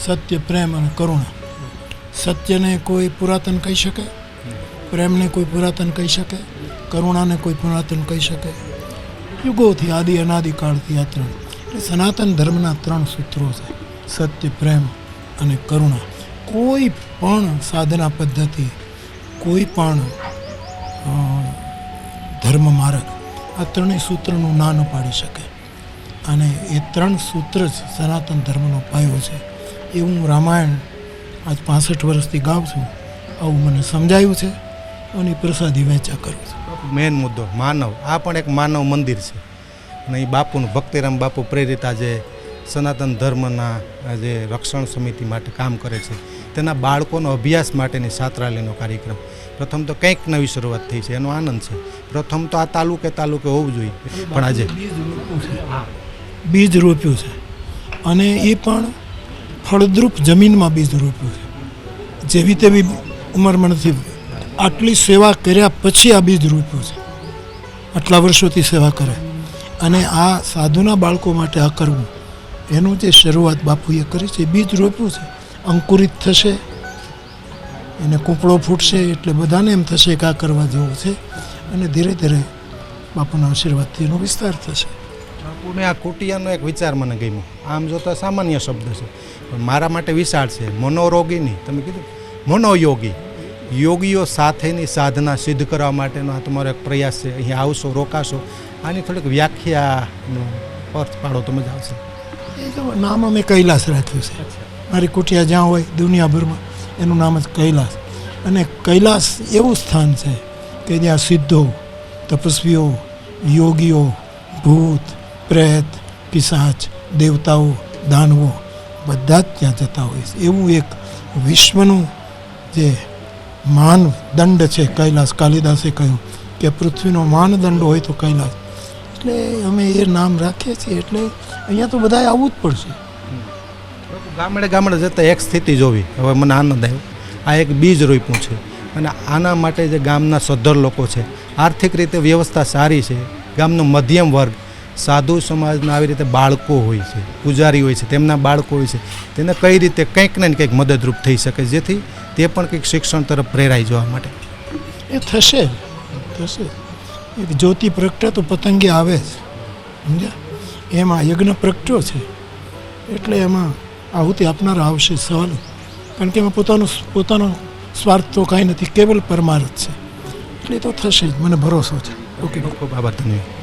સત્ય, પ્રેમ અને કરુણા. સત્યને કોઈ પુરાતન કહી શકે, પ્રેમને કોઈ પુરાતન કહી શકે, કરુણાને કોઈ પુરાતન કહી શકે. યુગોથી આદિ અનાદિકાળથી આ ત્રણ એટલે સનાતન ધર્મના ત્રણ સૂત્રો છે: સત્ય, પ્રેમ અને કરુણા. કોઈ પણ સાધના પદ્ધતિ, કોઈ પણ ધર્મ માર્ગ આ ત્રણેય સૂત્રનું ના ન પાડી શકે. અને એ ત્રણ સૂત્ર જ સનાતન ધર્મનો પાયો છે. એ હું રામાયણ આજ 65 વર્ષથી ગાઉં છું. આવું મને સમજાયું છે અને પ્રસાદી વેચા કરું છું. મેન મુદ્દો માનવ, આ પણ એક માનવ મંદિર છે. અને એ બાપુનું ભક્તિરામ બાપુ પ્રેરિત આજે સનાતન ધર્મના જે રક્ષણ સમિતિ માટે કામ કરે છે, તેના બાળકોનો અભ્યાસ માટેની છાત્રાલયનો કાર્યક્રમ પ્રથમ તો કંઈક નવી શરૂઆત થઈ છે, એનો આનંદ છે. પ્રથમ તો આ તાલુકે હોવું જોઈએ, પણ આજે બીજ રોપ્યું છે અને એ પણ ફળદ્રુપ જમીનમાં બીજ રોપ્યું છે. જેવી તેવી ઉંમરમાં નથી. આટલી સેવા કર્યા પછી આ બીજ રોપ્યું છે. આટલા વર્ષોથી સેવા કરે અને આ સાધુના બાળકો માટે આ કરવું, એનું જે શરૂઆત બાપુએ કરી છે, બીજ રોપ્યું છે. અંકુરિત થશે, એને કૂંપળો ફૂટશે એટલે બધાને એમ થશે કે આ કરવા જેવું છે અને ધીરે ધીરે બાપુના આશીર્વાદથી એનો વિસ્તાર થશે. બાપુને આ કુટિયાનો એક વિચાર મને ગમ્યો. આમ જોતા સામાન્ય શબ્દ છે, પણ મારા માટે વિશાળ છે. મનોરોગીની તમે કીધું મનોયોગી, યોગીઓ સાથેની સાધના સિદ્ધ કરવા માટેનો આ તમારો એક પ્રયાસ છે. અહીંયા આવશો, રોકાશો, આની થોડીક વ્યાખ્યાનો અર્થ પાડો તો મજા આવશે. એ તો નામ અમે કૈલાસ રાખ્યું છે. મારી કુટિયા જ્યાં હોય દુનિયાભરમાં એનું નામ જ કૈલાસ. અને કૈલાસ એવું સ્થાન છે કે જ્યાં સિદ્ધો, તપસ્વીઓ, યોગીઓ, ભૂત, પ્રેત, પિશાચ, દેવતાઓ, દાનવો બધા જ ત્યાં જતા હોય છે. એવું એક વિશ્વનું જે માનદંડ છે કૈલાસ. કાલિદાસે કહ્યું કે પૃથ્વીનો માનદંડ હોય તો કૈલાસ. એટલે અમે એ નામ રાખીએ છીએ. એટલે અહીંયા તો બધાએ આવવું જ પડશે. ગામડે જતાં એક સ્થિતિ જોવી. હવે મને આનંદ આવ્યો. આ એક બીજ રોપ્યું છે અને આના માટે જે ગામના સદ્ધર લોકો છે, આર્થિક રીતે વ્યવસ્થા સારી છે, ગામનો મધ્યમ વર્ગ, સાધુ સમાજના આવી રીતે બાળકો હોય છે, પૂજારી હોય છે, તેમના બાળકો હોય છે, તેને કઈ રીતે કંઈક ને કંઈક મદદરૂપ થઈ શકે, જેથી તે પણ કંઈક શિક્ષણ તરફ પ્રેરાઈ જવા માટે. એ થશે. એક જ્યોતિ પ્રગટે તો પતંગે આવે જ, સમજ્યા? એમાં યજ્ઞ પ્રગટ્યો છે એટલે એમાં આહુતિ આપનારા આવશે, સવાલ. કારણ કે એમાં પોતાનો સ્વાર્થ તો કાંઈ નથી, કેવલ પરમાર્થ છે. એટલે તો થશે જ, મને ભરોસો છે. ઓકે, ખૂબ આભાર. ધન્યવાદ.